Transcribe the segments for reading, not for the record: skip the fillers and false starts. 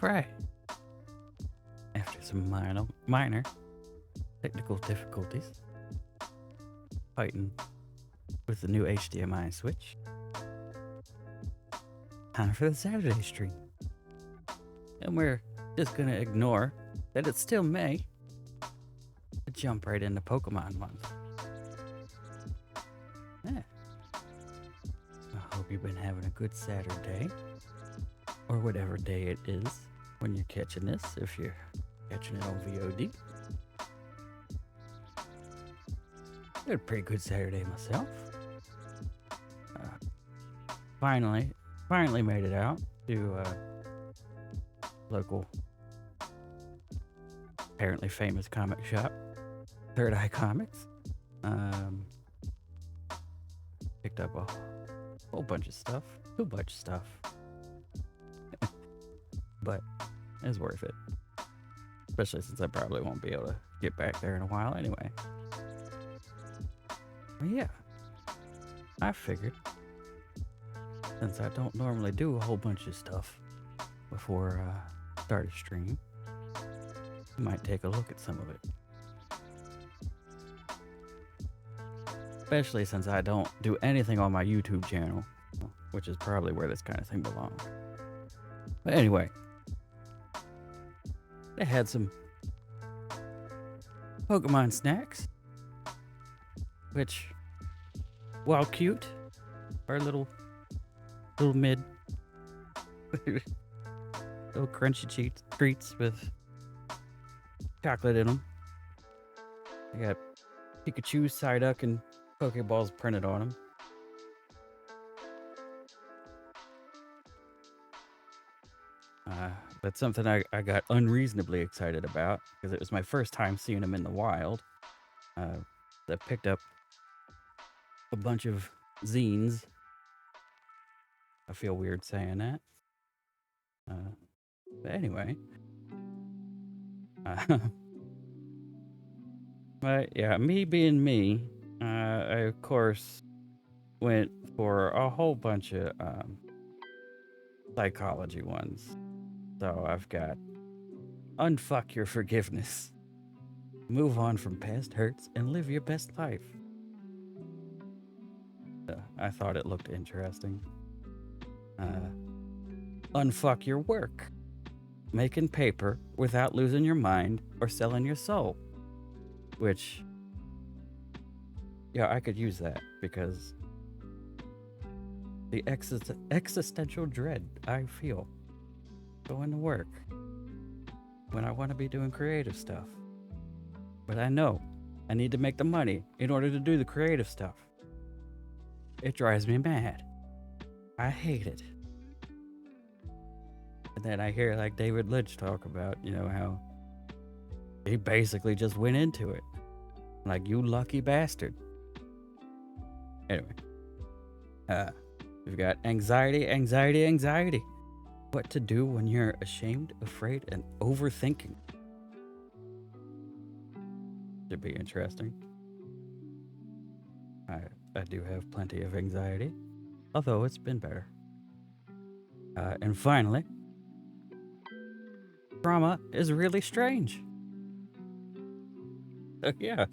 Alright. After some minor technical difficulties, fighting with the new HDMI switch, time for the Saturday stream. And we're just gonna ignore that it's still May to jump right into Pokemon month. Yeah. I hope you've been having a good Saturday, or whatever day it is when you're catching this, if you're catching it on VOD. I had a pretty good Saturday myself. Finally made it out to local, apparently famous comic shop, Third Eye Comics. Picked up a whole bunch of stuff, too much stuff, but it's worth it, especially since I probably won't be able to get back there in a while anyway. But yeah, I figured, since I don't normally do a whole bunch of stuff before I start a stream, I might take a look at some of it. Especially since I don't do anything on my YouTube channel, which is probably where this kind of thing belongs. But anyway, they had some Pokemon snacks, which, while cute, are little mid, little crunchy treats with chocolate in them. They got Pikachu, Psyduck, and Pokeballs printed on them. That's something I got unreasonably excited about because it was my first time seeing them in the wild. I picked up a bunch of zines. I feel weird saying that. But anyway. But yeah, me being me, I of course went for a whole bunch of psychology ones. So I've got Unfuck Your Forgiveness, Move On from Past Hurts, and Live Your Best Life. I thought it looked interesting. Unfuck Your Work, Making Paper Without Losing Your Mind or Selling Your Soul. Which, yeah, I could use that because the existential dread I feel going to work when I want to be doing creative stuff. But I know I need to make the money in order to do the creative stuff. It drives me mad. I hate it. And then I hear like David Lynch talk about, how he basically just went into it. Like, you lucky bastard. Anyway. We've got anxiety. What to do when you're ashamed, afraid, and overthinking. Should be interesting. I do have plenty of anxiety, although it's been better. And finally, trauma is really strange. Yeah.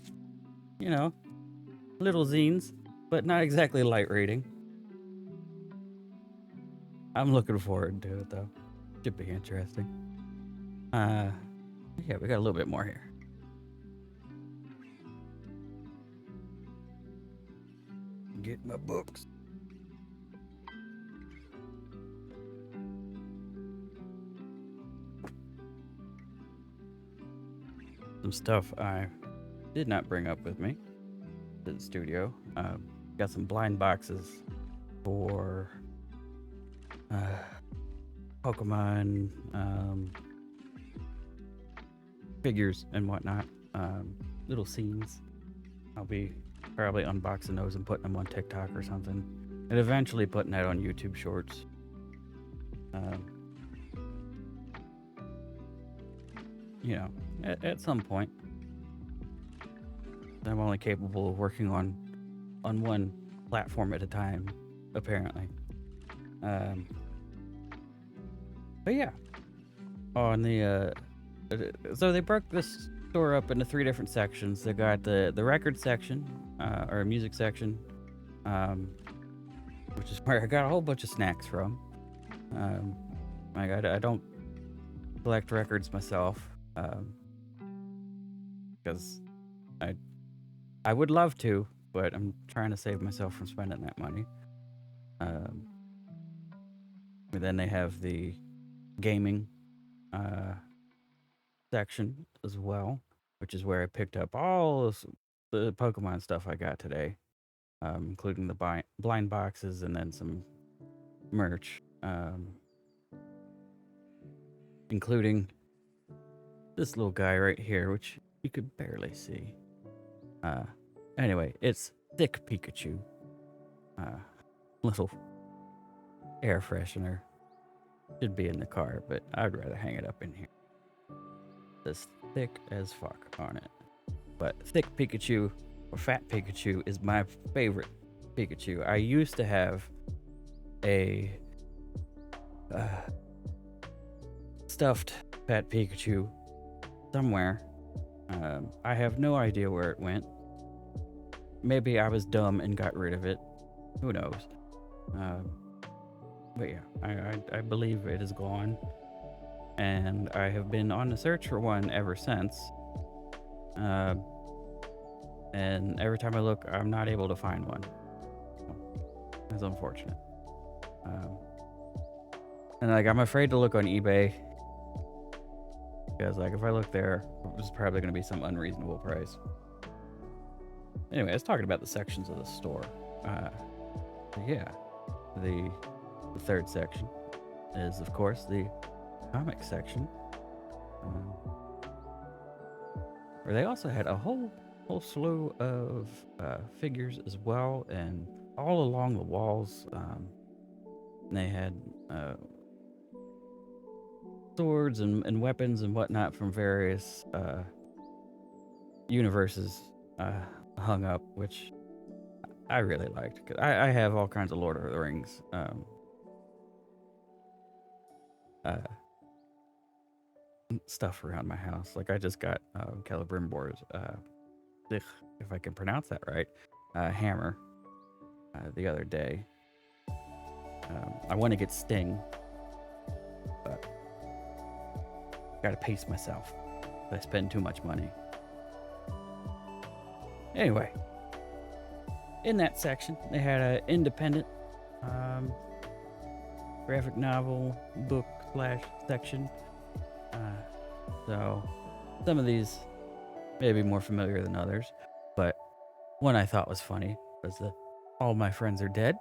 Little zines, but not exactly light reading. I'm looking forward to it, though. Should be interesting. Yeah, we got a little bit more here. Get my books. Some stuff I did not bring up with me to the studio. Got some blind boxes for Pokemon figures and whatnot. Little scenes. I'll be probably unboxing those and putting them on TikTok or something, and eventually putting that on YouTube Shorts. At some point. I'm only capable of working on one platform at a time, apparently. But yeah, on so they broke this store up into 3 different sections. They got the record section, or music section, um, which is where I got a whole bunch of snacks from. Um, I don't collect records myself, because I would love to, but I'm trying to save myself from spending that money. Um, and then they have the gaming section as well, which is where I picked up all the Pokemon stuff I got today, including the blind boxes and then some merch, including this little guy right here, which you could barely see. Anyway, it's Thick Pikachu. Little air freshener. Should be in the car, but I'd rather hang it up in here. This thick as fuck on it. But Thick Pikachu, or Fat Pikachu, is my favorite Pikachu. I used to have a stuffed Fat Pikachu somewhere. I have no idea where it went. Maybe I was dumb and got rid of it. Who knows? But yeah, I believe it is gone. And I have been on the search for one ever since. And every time I look, I'm not able to find one. That's unfortunate. And like, I'm afraid to look on eBay, because like if I look there, it's probably going to be some unreasonable price. Anyway, I was talking about the sections of the store. Yeah, the third section is, of course, the comic section, where they also had a whole slew of figures as well, and all along the walls, they had swords and weapons and whatnot from various universes hung up, which I really liked, because I have all kinds of Lord of the Rings stuff around my house. Like, I just got Celebrimbor's, if I can pronounce that right, hammer the other day. I want to get Sting, but gotta pace myself. I spend too much money. Anyway, in that section, they had an independent graphic novel book / section. So some of these may be more familiar than others, but one I thought was funny was the All My Friends Are Dead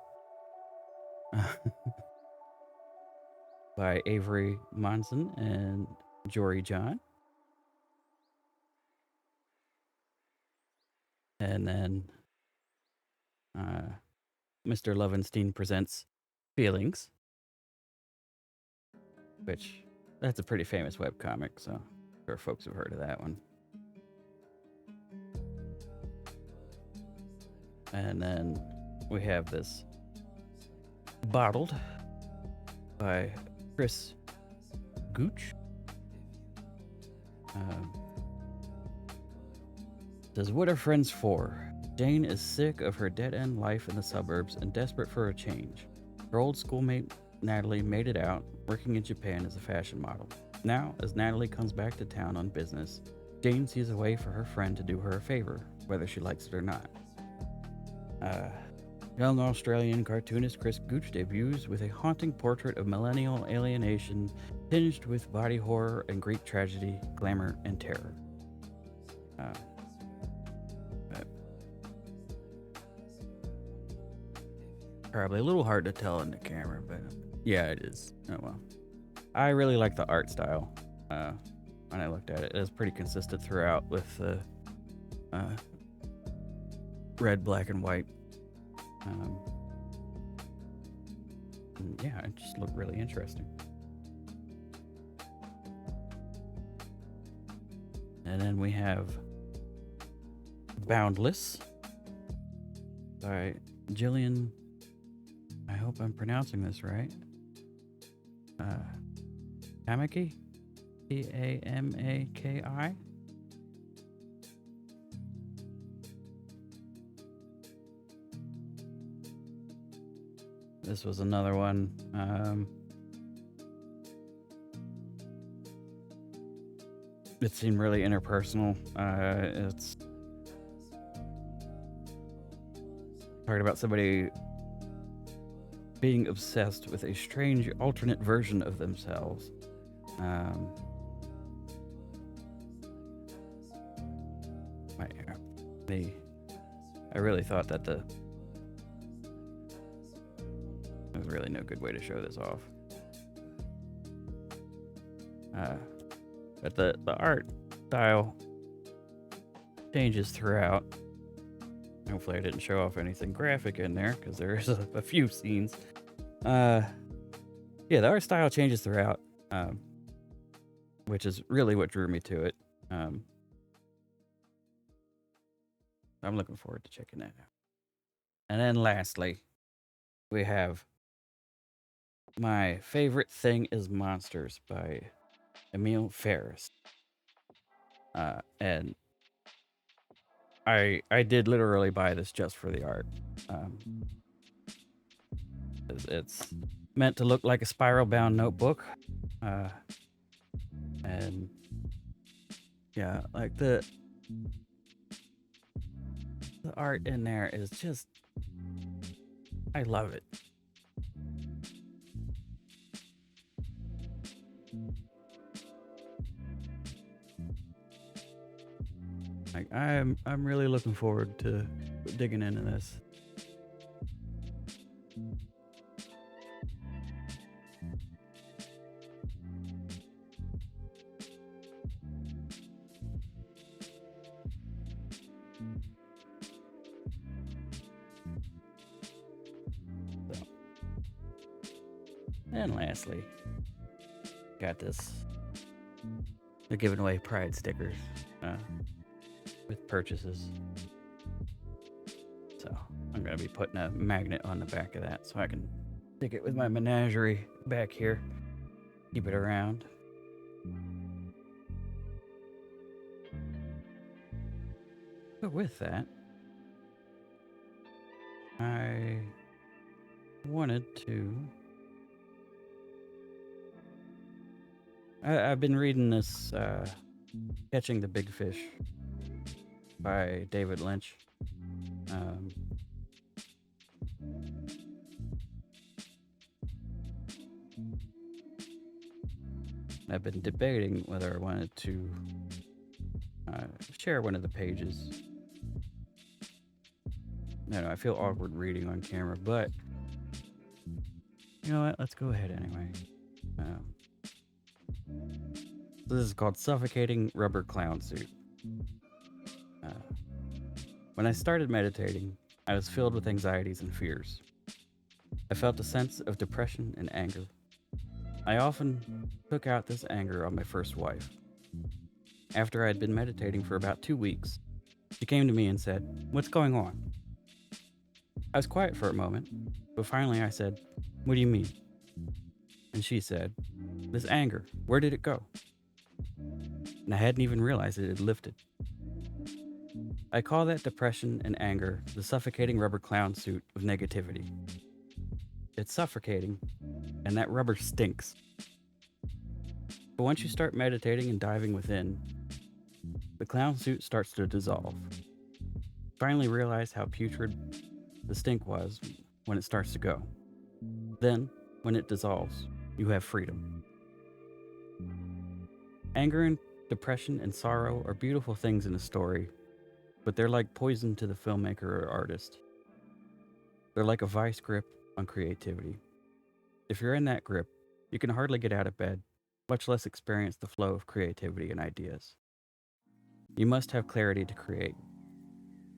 by Avery Monson and Jory John. And then Mr. Lovenstein presents Feelings, which that's a pretty famous webcomic, so I'm sure folks have heard of that one. And then we have this Bottled by Chris Gooch. Says, what are friends for? Jane is sick of her dead-end life in the suburbs and desperate for a change. Her old schoolmate Natalie made it out, working in Japan as a fashion model. Now, as Natalie comes back to town on business, Jane sees a way for her friend to do her a favor, whether she likes it or not. Young Australian cartoonist Chris Gooch debuts with a haunting portrait of millennial alienation tinged with body horror and Greek tragedy, glamour, and terror. Probably a little hard to tell in the camera, but yeah, it is. Oh well. I really like the art style. When I looked at it, it was pretty consistent throughout with the red, black, and white. And yeah, it just looked really interesting. And then we have Boundless by Jillian. I hope I'm pronouncing this right. Tamaki? Tamaki. This was another one. It seemed really interpersonal. It's talking about somebody being obsessed with a strange alternate version of themselves. I really thought that there was really no good way to show this off. But the art style changes throughout. Hopefully I didn't show off anything graphic in there, because there is a few scenes. Yeah, the art style changes throughout, which is really what drew me to it. I'm looking forward to checking that out. And then lastly, we have My Favorite Thing is Monsters by Emil Ferris. And I did literally buy this just for the art. It's meant to look like a spiral-bound notebook. And yeah, like the art in there is just, I love it. Like I'm really looking forward to digging into this. So. And lastly, got this. They're giving away Pride stickers with purchases. So I'm going to be putting a magnet on the back of that so I can stick it with my menagerie back here. Keep it around. But with that, I wanted to... I've been reading this Catching the Big Fish by David Lynch. I've been debating whether I wanted to share one of the pages. I feel awkward reading on camera, but you know what? Let's go ahead anyway. So this is called Suffocating Rubber Clown Suit. When I started meditating, I was filled with anxieties and fears. I felt a sense of depression and anger. I often took out this anger on my first wife. After I had been meditating for about 2 weeks, she came to me and said, "What's going on?" I was quiet for a moment, but finally I said, "What do you mean?" And she said, "This anger, where did it go?" And I hadn't even realized it had lifted. I call that depression and anger the suffocating rubber clown suit of negativity. It's suffocating, and that rubber stinks. But once you start meditating and diving within, the clown suit starts to dissolve. Finally realize how putrid the stink was when it starts to go. Then, when it dissolves, you have freedom. Anger and depression and sorrow are beautiful things in a story, but they're like poison to the filmmaker or artist. They're like a vice grip on creativity. If you're in that grip, you can hardly get out of bed, much less experience the flow of creativity and ideas. You must have clarity to create.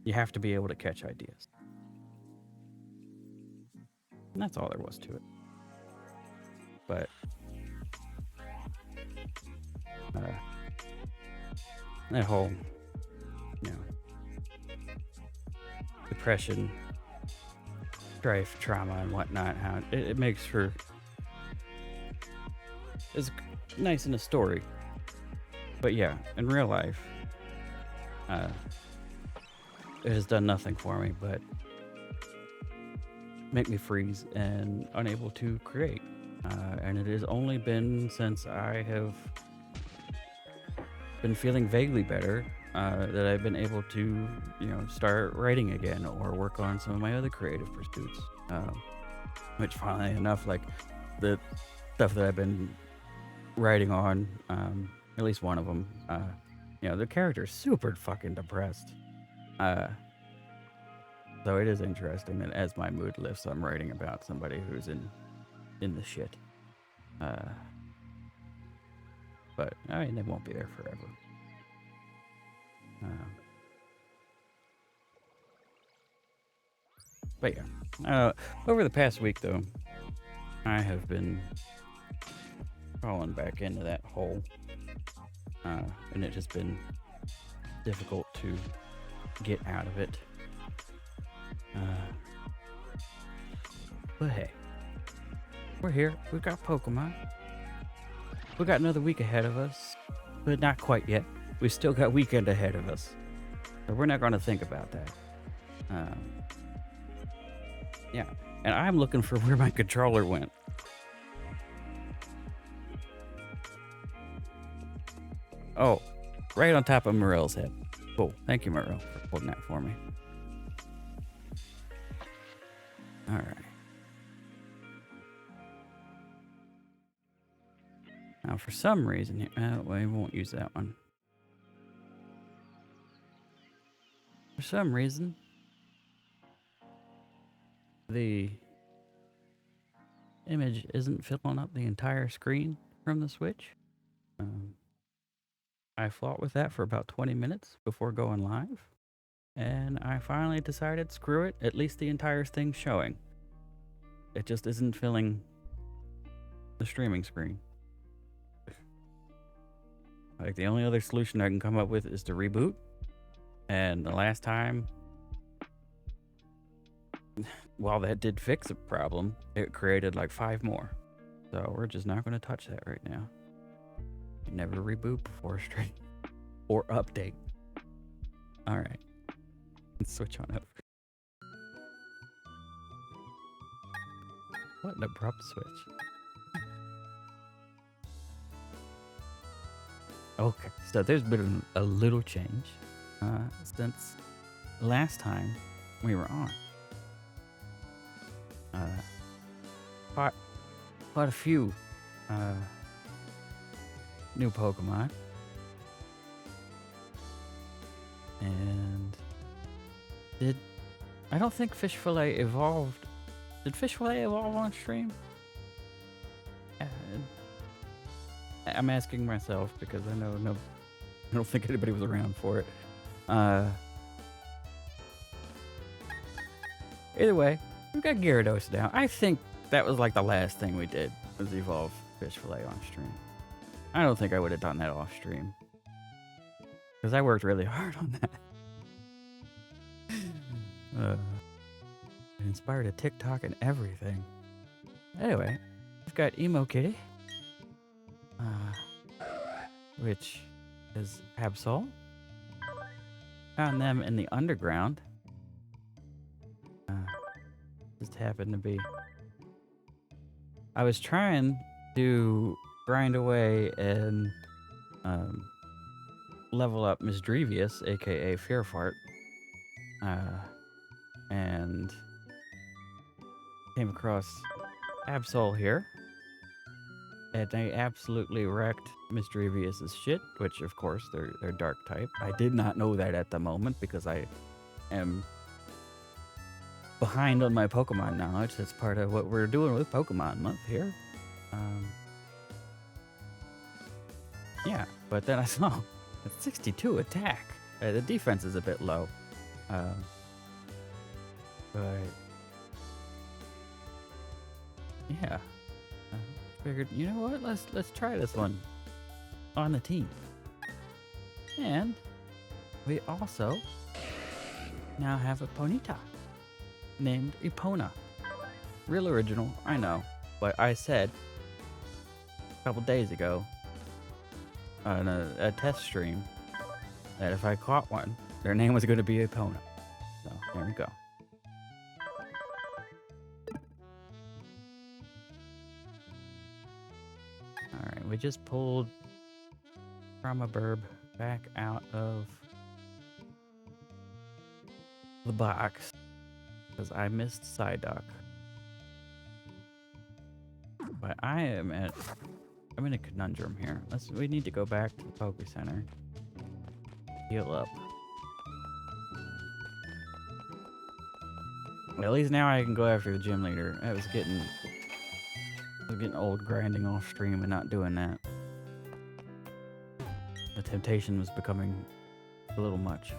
You have to be able to catch ideas. And that's all there was to it. But that whole, depression, strife, trauma, and whatnot, how it makes for... It's nice in a story, But yeah, in real life, it has done nothing for me but make me freeze and unable to create. And it has only been since I have been feeling vaguely better that I've been able to, start writing again or work on some of my other creative pursuits. Which, funnily enough, like the stuff that I've been writing on, at least one of them, the character's super fucking depressed. So it is interesting that as my mood lifts, I'm writing about somebody who's in the shit. But I mean, they won't be there forever. But yeah, over the past week though, I have been falling back into that hole, and it has been difficult to get out of it. But hey, we're here. We've got Pokemon. We got another week ahead of us, but not quite yet. We still got weekend ahead of us, so we're not going to think about that. Yeah, and I'm looking for where my controller went. Oh, right on top of Morel's head. Cool. Thank you, Morel, for holding that for me. All right. Now, for some reason, we won't use that one. For some reason, the image isn't filling up the entire screen from the Switch. I fought with that for about 20 minutes before going live, and I finally decided, screw it, at least the entire thing's showing. It just isn't filling the streaming screen. Like, the only other solution I can come up with is to reboot, and the last time, while that did fix a problem, it created like 5 more. So we're just not going to touch that right now. You never reboot before stream or update. All right, let's switch on over. What an abrupt switch. Okay, so there's been a little change since last time we were on. Quite a few new Pokemon. And I don't think Fish Fillet evolved. Did Fish Fillet evolve on stream? I'm asking myself because I don't think anybody was around for it. Either way, we've got Gyarados now. I think that was like the last thing we did was evolve Fish Fillet on stream. I don't think I would have done that off stream because I worked really hard on that. It inspired a TikTok and everything. Anyway, we've got Emo Kitty, which is Absol. Found them in the underground. Just happened to be. I was trying to grind away and level up Misdrevious, aka Fearfart, and came across Absol here, and they absolutely wrecked Misdrevious's shit, which of course they're dark type. I did not know that at the moment because I am behind on my Pokemon knowledge. That's part of what we're doing with Pokemon Month here. Yeah, but then I saw a 62 attack. The defense is a bit low, but yeah, I figured, you know what? Let's try this one on the team. And we also now have a Ponyta named Epona. Real original, I know, but I said a couple days ago on a test stream that if I caught one, their name was going to be Epona. So there we go. All right, we just pulled from a burb back out of the box because I missed Psyduck. But I'm in a conundrum here. We need to go back to the Poke Center. Heal up. At least now I can go after the gym leader. I was getting old grinding off stream and not doing that. The temptation was becoming a little much.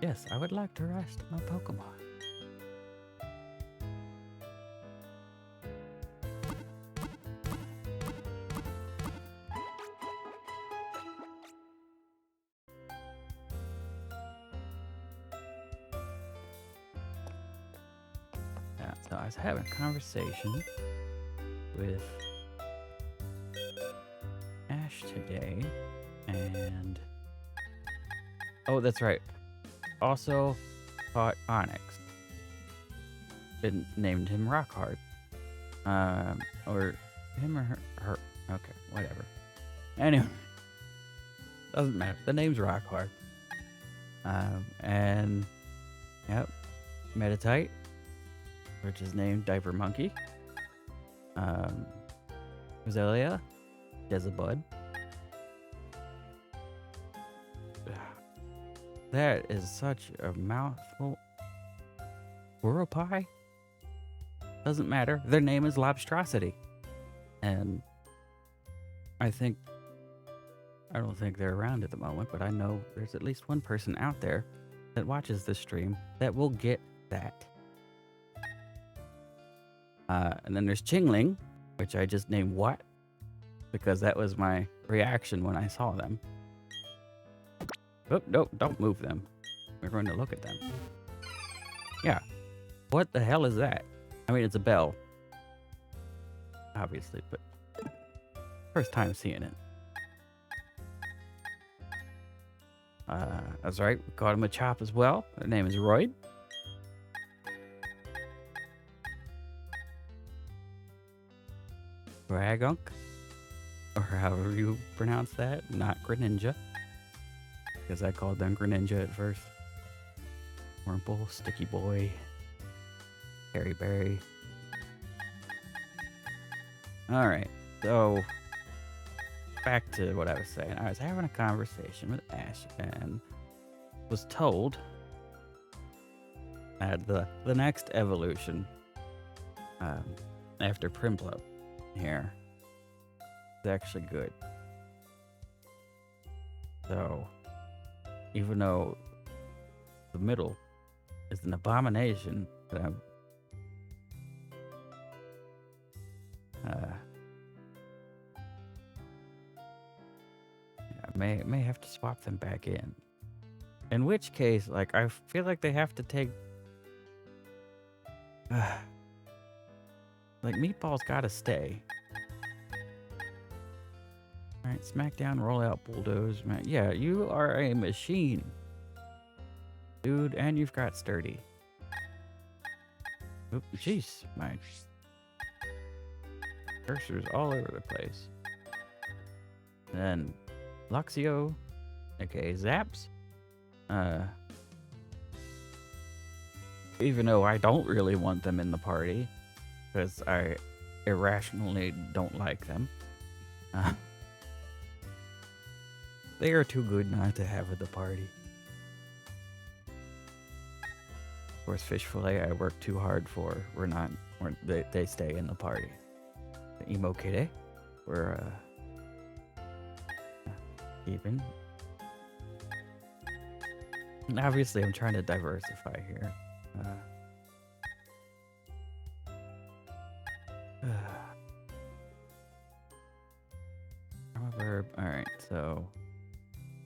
Yes, I would like to rest my Pokemon. Yeah, so I was having a conversation with Ash today, and oh, that's right. Also caught Onyx. It named him Rockhard. Or him or her. Okay, whatever. Anyway, doesn't matter. The name's Rockhard. And yep, Meditite, which is named Diaper Monkey. Roselia, Jezebud. That is such a mouthful. Wuropai? Doesn't matter. Their name is Lobstrosity. And I don't think they're around at the moment, but I know there's at least one person out there that watches this stream that will get that. And then there's Chingling, which I just named What? Because that was my reaction when I saw them. Oh, no, don't move them. We're going to look at them. Yeah. What the hell is that? I mean, it's a bell. Obviously, but first time seeing it. That's right. We caught him a Chop as well. Their name is Royd. Dragunk, or however you pronounce that. Not Greninja. Because I called them Greninja at first. Wurmple, Sticky Boy, Harry Berry. Alright, so back to what I was saying. I was having a conversation with Ash and was told that the next evolution after Prinplup here is actually good. So even though the middle is an abomination that I may have to swap them back in. In which case, like, I feel like they have to take like Meatball's gotta stay. Alright, Smackdown, roll out, bulldoze. Man. Yeah, you are a machine. Dude, and you've got Sturdy. Oop, jeez, my cursor's all over the place. And then Luxio, aka Zaps. Even though I don't really want them in the party, because I irrationally don't like them. They are too good not to have at the party. Of course, Fish Fillet I work too hard for. They stay in the party. The Emo Kitty, we're even. And obviously, I'm trying to diversify here. I'm a verb. All right, so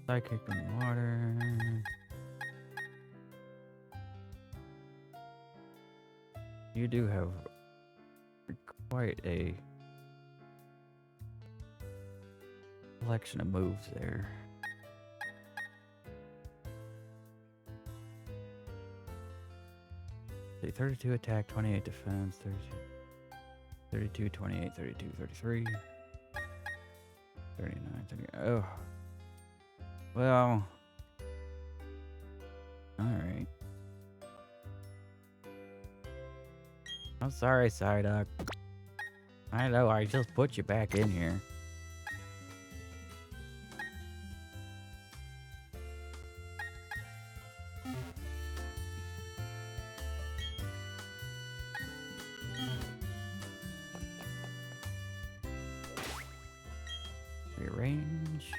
Psychic and water. You do have quite a Collection of moves there. See, 32 attack, 28 defense, 32, 28, 32, 33, 39, 30. Oh. Well. Alright. I'm sorry, Psyduck. I know, I just put you back in here. Rearrange.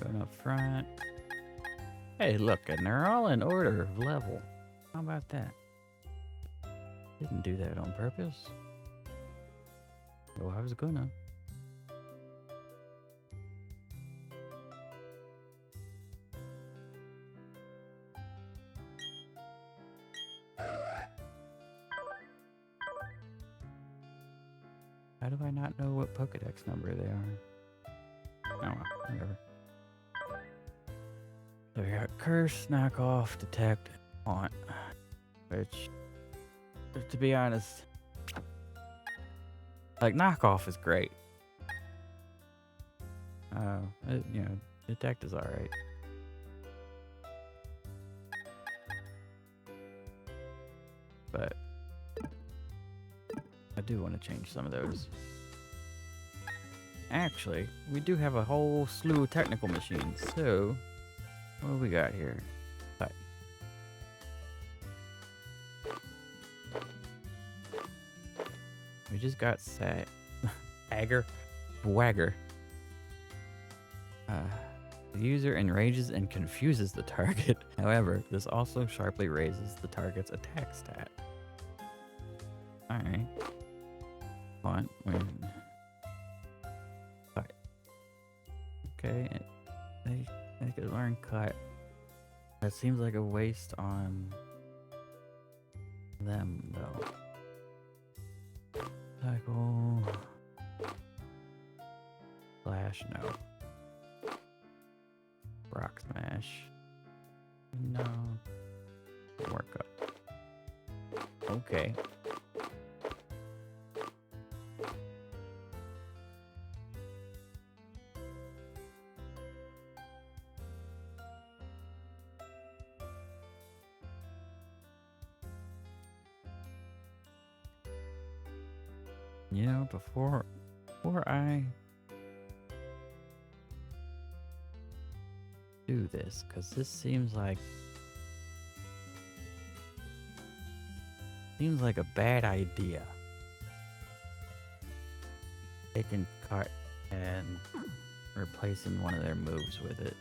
Going up front. Hey, look, and they're all in order of level. How about that? Didn't do that on purpose. Oh, I was gonna. How do I not know what Pokedex number they are? Oh well, whatever. So we got Curse, Knockoff, Detect, Haunt. Which, to be honest, like, Knockoff is great. You know, Detect is alright. But I do want to change some of those. Actually, we do have a whole slew of technical machines, so what do we got here? Right. We just got Agger, Wagger. The user enrages and confuses the target. However, this also sharply raises the target's attack stat. Alright. Fine. Cut. Okay. They could learn cut. That seems like a waste on them, though. Cycle. Flash, no. Rock smash. No. Work up. Okay. You know, before I do this, because this seems like a bad idea. Taking cut and replacing one of their moves with it.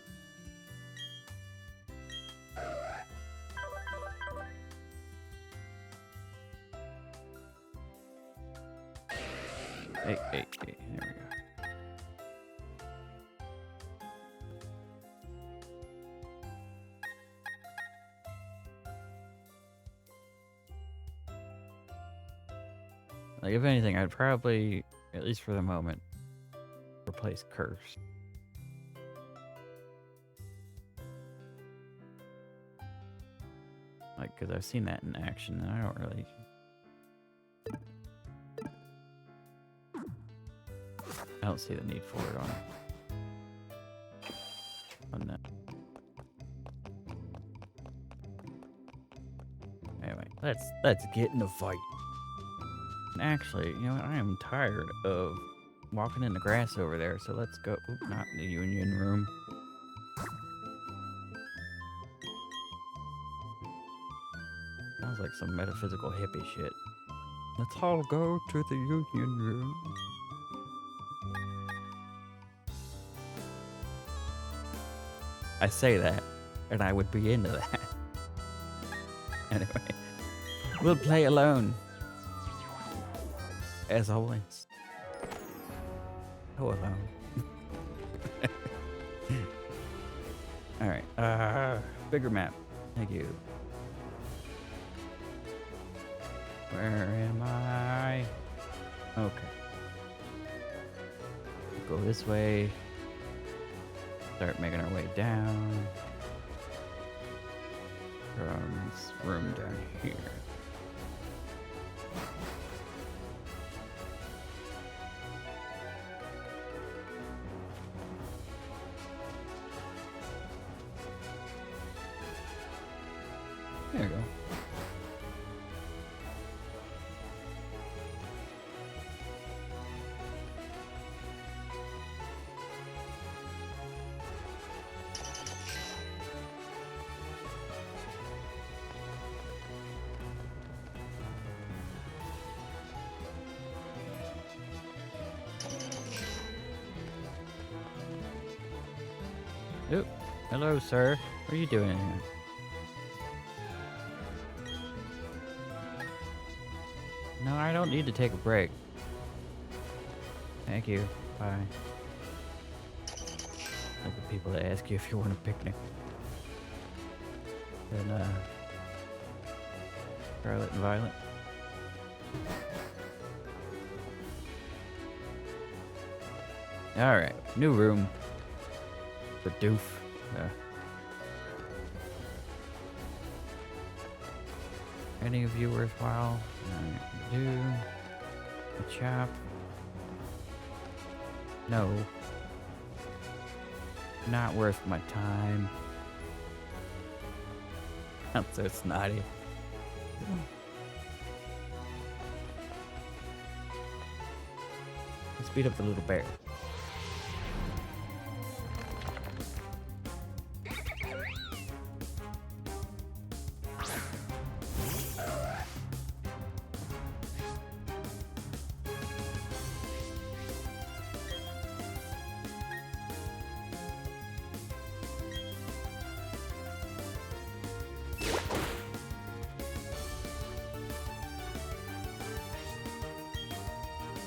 Hey, there we go. Like, if anything, I'd probably, at least for the moment, replace Curse. Like, because I've seen that in action, and I don't really... I don't see the need for it on that. Anyway, let's get in the fight. And actually, you know what? I am tired of walking in the grass over there, so let's go. Oop, not in the union room. Sounds like some metaphysical hippie shit. Let's all go to the union room. I say that, and I would be into that. Anyway, we'll play alone. As always. Oh, alone. Alright, bigger map. Thank you. Where am I? Okay. Go this way. Start making our way down. From this room down here. There you go. Oh, hello, sir. What are you doing in here? No, I don't need to take a break. Thank you. Bye. Like the people that ask you if you want a picnic. And, Scarlet and Violet. Alright, new room. The doof. Any of you worthwhile? Do a chap. No. Not worth my time. I'm so snotty. Let's beat up the little bear.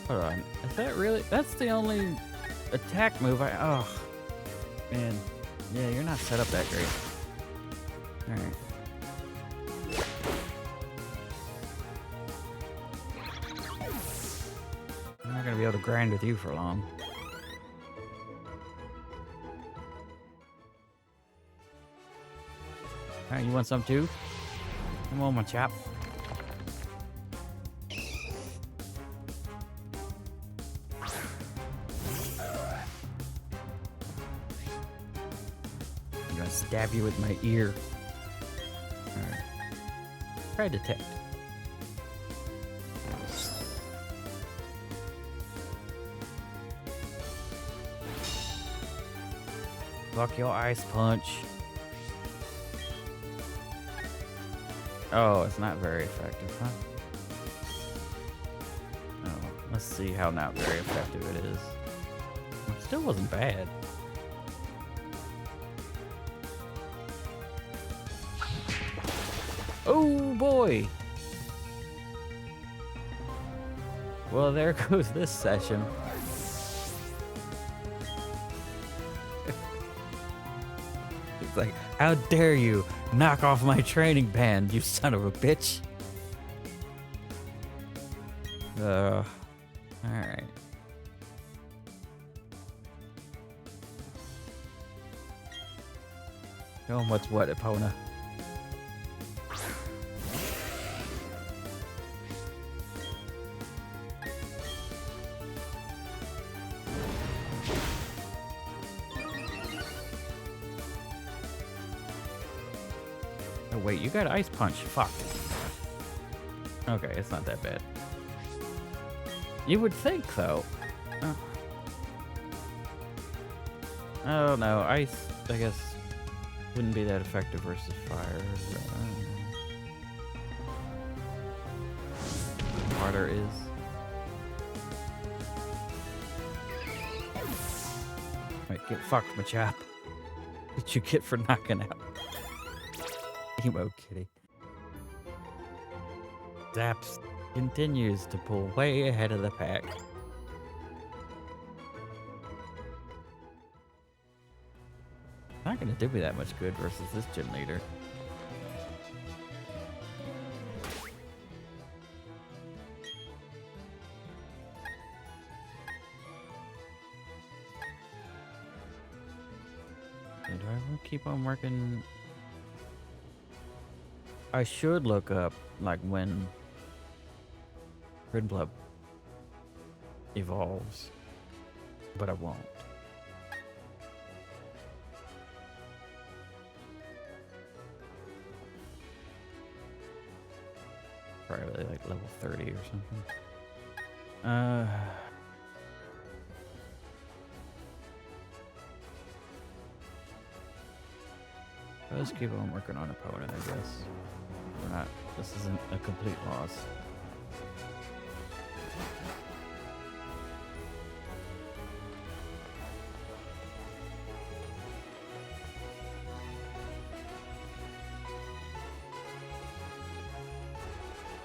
Hold on. Is that really? That's the only attack move I. Oh. Man. Yeah, you're not set up that great. Alright. I'm not gonna be able to grind with you for long. Alright, you want some too? Come on, my chap. I'm gonna stab you with my ear. Alright. Try detect. Fuck your ice punch. Oh, it's not very effective, huh? Oh, let's see how not very effective it is. It still wasn't bad. Oh boy! Well, there goes this session. It's like, how dare you knock off my training band, you son of a bitch. Alright. Show him what's what, Epona. Oh wait, you got ice punch. Fuck. Okay, it's not that bad. You would think, though. Oh no, ice, I guess, wouldn't be that effective versus fire. Water is. Wait, get fucked, my chap. What you get for knocking out? Emo kitty. Zaps continues to pull way ahead of the pack. Not gonna do me that much good versus this gym leader. Do I will keep on working? I should look up like when Gridblub evolves, but I won't. Probably like level 30 or something. Let's keep on working on opponent, I guess. We're not, this isn't a complete loss.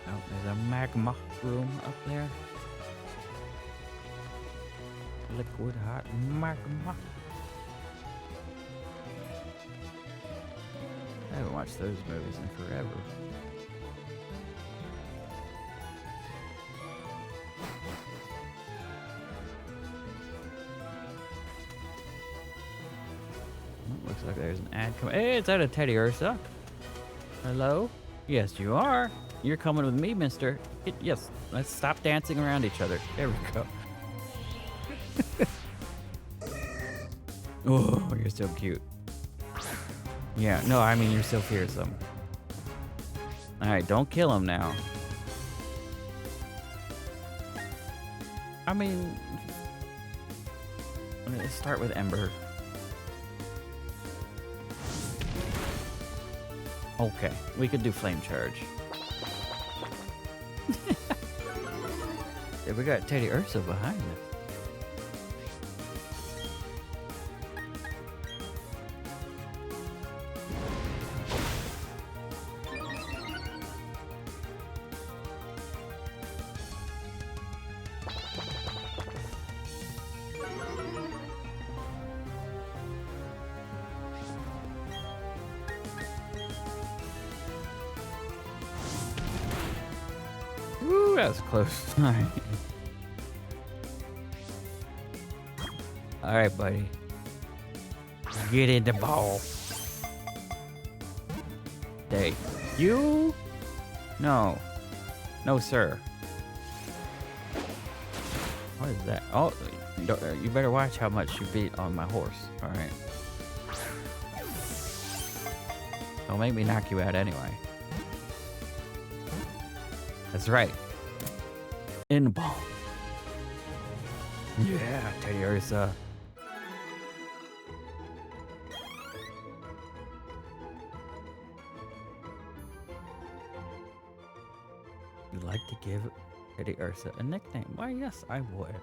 Oh, there's a magma room up there. Liquid hot magma. I haven't watched those movies in forever. Looks like there's an ad coming. Hey, it's out of Teddy Ursa. Hello? Yes, you are. You're coming with me, mister. Yes, let's stop dancing around each other. There we go. Oh, you're so cute. Yeah, no, I mean, you're so fearsome. Alright, don't kill him now. I mean, let's start with Ember. Okay, we could do Flame Charge. Yeah, we got Teddy Ursa behind us. Ooh, that was close. Alright. Alright, buddy. Get in the ball. Hey. You? No. No, sir. What is that? Oh, you better watch how much you beat on my horse. Alright. Don't make me knock you out anyway. That's right. In the ball. Yeah, Teddy Ursa. You'd like to give Teddy Ursa a nickname? Why, yes, I would.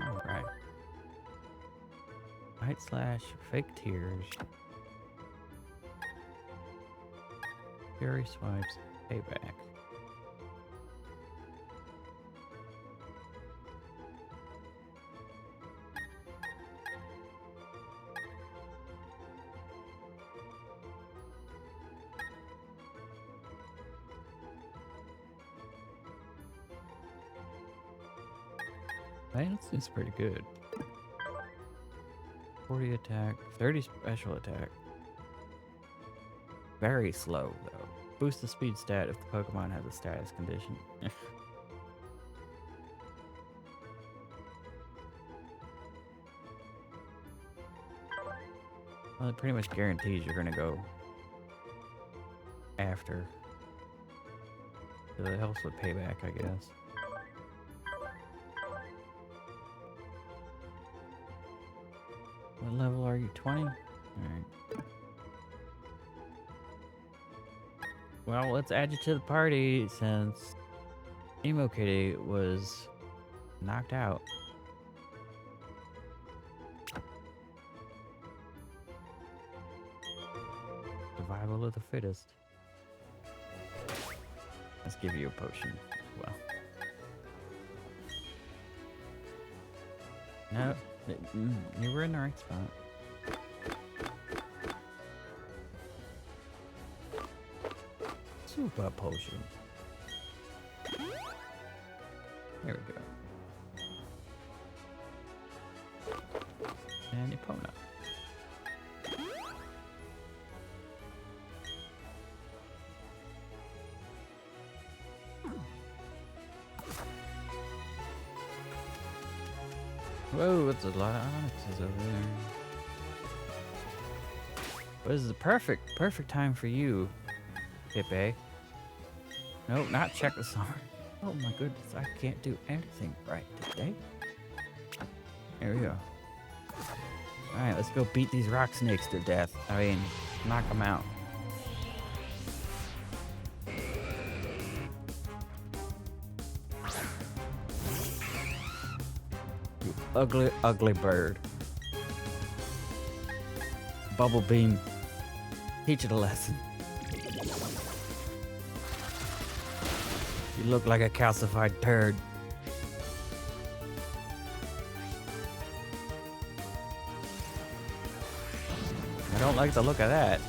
Alright. Fight slash fake tears. Fury swipes payback. Man, it's pretty good. 40 attack, 30 special attack. Very slow, though. Boost the speed stat if the Pokemon has a status condition. Well, it pretty much guarantees you're gonna go after. So it helps with payback, I guess. What level are you? 20? Alright. Well, let's add you to the party since Emo Kitty was knocked out. Survival of the fittest. Let's give you a potion as well. No, you were in the right spot. Super potion. There we go. And Epona. Whoa, it's a lot of onyxes over there. But this is the perfect time for you, Pepe. Nope, not check the summer. Oh my goodness, I can't do anything right today. There we go. Alright, let's go beat these rock snakes to death. I mean, knock them out. You ugly, ugly bird. Bubble beam. Teach it a lesson. You look like a calcified turd. I don't like the look of that.